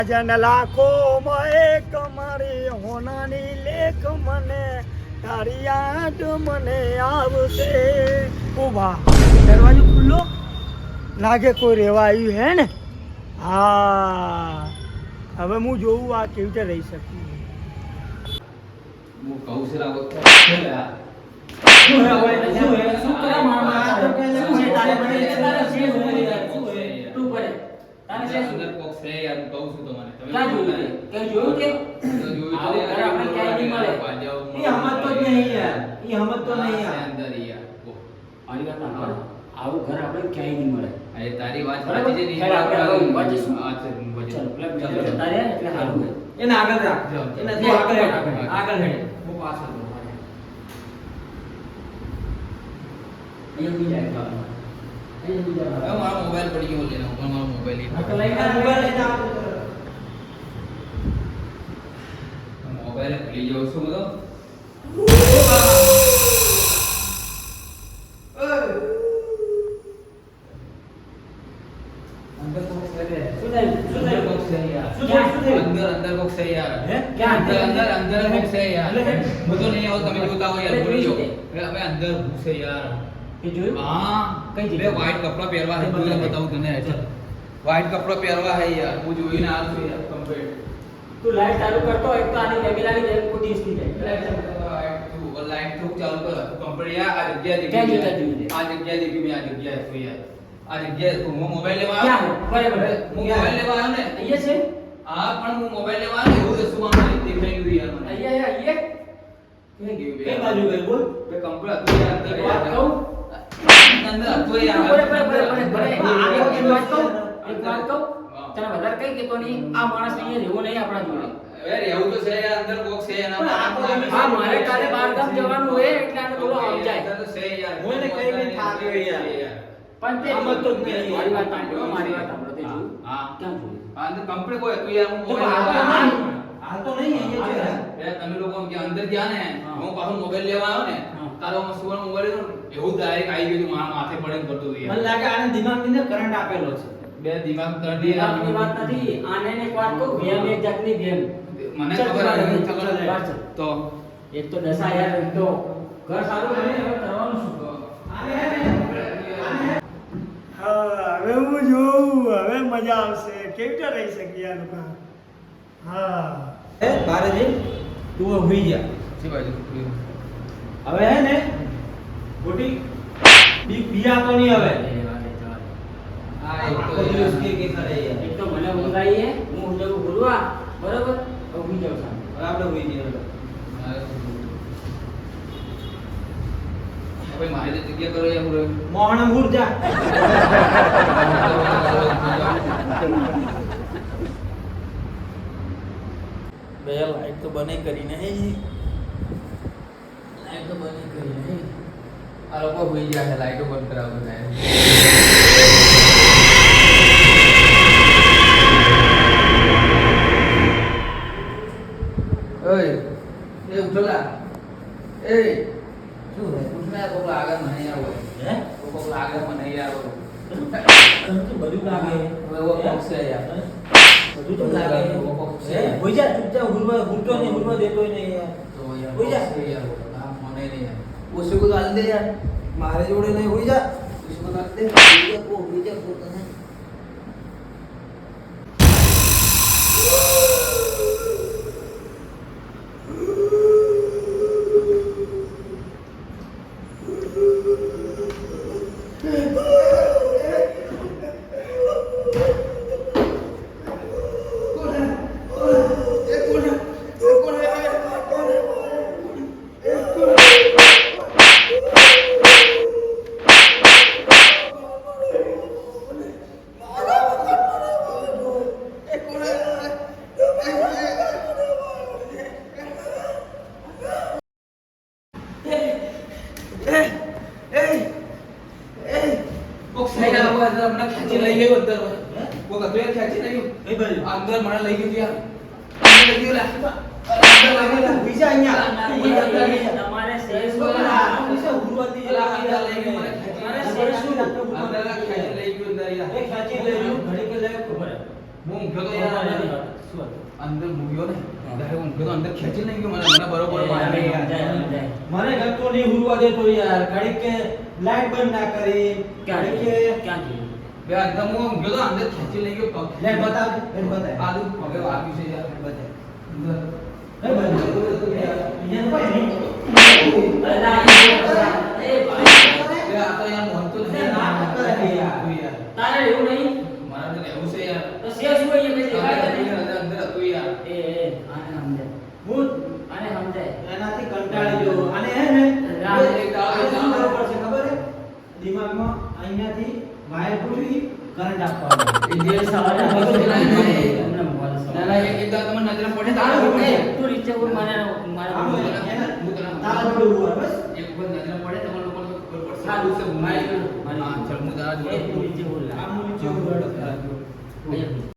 જન લાખો એક મારી હોનાની લેખ મને તારી યાદ મને આવશે. ઉભા દરવાજો ખુલ્લો લાગે કોઈ રહેવા આવ્યું હે ને. હા હવે હું જોઉં આ કેવી રીતે રહી શકું. હું કહું છું રાવ આવું ઘર આપણે ક્યાંય નહીં મળે. તારી વાત સાચી છે. એને આગળ રાખ. એને આગળ હેડ. હું પાછળ મારો મોબાઈલ પડી ગયો લઈને મારો મોબાઈલ મોબાઈલ ભૂલી જાઉં છું બધો. અંદર કોક છે યાર. અંદર કોક છે યાર. હું તો નહીં આવું, તમે જોતા હો યાર. ભૂલી જાઓ. હવે અંદર ઘૂસે યાર. એ જોયું? હા કઈ બે વ્હાઈટ કપડા પહેરવા હે. તું બતાવું તને. વ્હાઈટ કપડા પહેરવા હે યાર. હું જોઈને આ છું યાર કમ્પ્લીટ. તું લાઈટ ચાલુ કરતો એક તો આની બેબી લાગી જાય કોઈ દિવસ નહીં જાય. લાઈટ તો ચાલુ કર કમ્પ્લીટ યાર. આ જગ્યા દેખી. આ જગ્યા દેખી. મેં આ જગ્યા છું યાર. આ જગ્યા હું મોબાઈલ લેવા આવ્યો. બરાબર. હું મોબાઈલ લેવા આવ્યો ને. અહીંયા છે? હા પણ હું મોબાઈલ લેવા આવ્યો એવું રસ્તું માં મને દેખાઈ ગયું યાર મને. અહીંયા ક્યાં ગયું બે? કઈ બાજુ ગઈ બોલ? બે કમ્પ્લીટ હતું યાર. અંદર વાત કહું? અંદર હતું યાર. એક વાત કહું? તને વધારે કઈ કેતો નહીં. આ માણસ અહીંયા રહેવો નહીં આપણા જોડે. અરે એવું તો છે યાર. અંદર બોક્સ છે એના. હા મારે કાલે બારગામ જવાનું હોય એટલે આને થોડો સમજાય. અંદર તો છે યાર. હું એને કઈ નહીં થાક્યો યાર. પણ તે સમજતો જ નહીં. મારી વાત સાંભળો, મારી વાત સાંભળો. તે જોયું? હા ક્યાં જોયું? અંદર કમ્પ્લીટ કોઈ હતું યાર. હું મોબાઈલ હાલ તો નહીં અહીંયા છે. તમે લોકો કે અંદર ગયા ને હું પાછો મોબાઈલ લેવા આવ્યો ને તારો સુવર્ણ મોબાઈલ એવું ડાયરેક્ટ આવી ગયું મારા માથે પડે કરતો હતો યાર. મને લાગે આને દિમાગની અંદર કરંટ આપેલો છે. બે દિમાગ કરડી દિમાગની વાત નથી. આને ને એક વાત કહું, ગેમ એક જાતની ગેમ. મને ચાલ, ખબર ચાલ, નથી. ચાલ, ચાલ. તો એક તો દશા યાર, એક તો ઘર સારું બને હવે કરવાનું શું? હા હવે હું જોઉં હવે મજા આવશે. કેવી રીતે રહી શકીએ આ લોકો. હા બારે જઈ તું હુઈ જા. છે બાજુ હવે હે ને ગોટી બીયા તો નહીં હવે. હા એક આખો તો દિવસ કે કરે યાર. એક તો મને ઊંઘ આવી હે, હું ઊંઘ ભૂલવા બરાબર. હવે હુઈ જાવ સાહેબ. હવે આપણે હુઈ જઈએ. હવે મારી તો જગ્યા કરો યાર. મોહણ મૂર જા. બે લાઈટ તો બને કરીને હે. લાઈટ તો બને કરીને હે. આ લોકો હોઈ ગયા છે. લાઈટો બંધ કરાવવું થાય. ઓય એ ઉઠલા. એ શું હે? ઉઠના કોક લાગે મને યાર. હે? કોક લાગે મને યાર. તને તો બધું લાગે. હવે વો કોક છે યાર. બધું તો લાગે. હોઈ જા ચૂપચાપ. હુરતો નહીં, હુરવા દેતો નહીં યાર. તો યાર હોઈ જા. છે યાર. આ મને નહીં યાર. ઓછું બધું હાલ દે યાર. મારે જોડે નહીં. હોઈ જા. ઓછું બધું હાલ દે. હોઈ જા તને. અંદર મને લઈ ગયું યાર. તમારે શેષ બોલા ઉર્વતી લઈ ગયું મને. તમારે શેષ શું અંદર ખેંચી લઈ ગયું અંદર યાર. એ ખેંચી લઈ ગયું ઘડી કે લે ખબર હું ઊંઘ્યો તો યાર. શું હતું? અંદર મૂવ્યો ને હા. ત્યારે ઊંઘ્યો તો અંદર ખેંચી લઈ ગયો મને બરોબર સમજાય, યાર. સમજાય. મને ગમતો નહીં હુરવા દેતો યાર ઘડીક કે લાઈટ બંધ ના કરી ક્યાં ઘડીક ગયું? કે ક્યાં ગયું? બે અંદર હું ઊંઘ્યો તો અંદર ખેંચી લઈ ગયો પગ. લાઈટ બતાવ લાઈટ બતાવ આદુ પગે વાગ્યું છે યાર બતાવ અંદર. અહીંયા તો કોઈ નહીં અરે ના, એ ભાઈ. બે આ તો યાર મોહન તો નહીં. નાટક કરે છે યાર. હતું યાર. તારે એવું નહીં? મારે તો રહેવું છે યાર. તો શેર શું અહીંયા કઈ દેખાય જ નહીં? અંદર અંદર હતું યાર. આને સમજાય. ભૂત, આને સમજાય. એનાથી કંટાળી ગયો અને હે ને રાત આને શું કરવું પડશે ખબર હે દિમાગમાં અહીંયાથી વાયર પૂરી કરંટ આપવાનો એ જે સવારે બધું જણાય જાય. તમને મોબાઈલ સવારે. ના, ના, એક વાર તમને નજરે પડે તો તારું આવું એ, પડે. તું નીચે ઉડ, મારે આમ મારે એને હું તને તારા જોડે ઉભો રહે, બસ એક વખત નજરે પડે તમારે લોકોને ખબર પડશે. સારું છે, હું મારી મારી જોડે. હા, ચાલ હું તારા જોડે એ તું નીચે ઉડ. આમ નીચે ઉભો રહે. અહીંયા.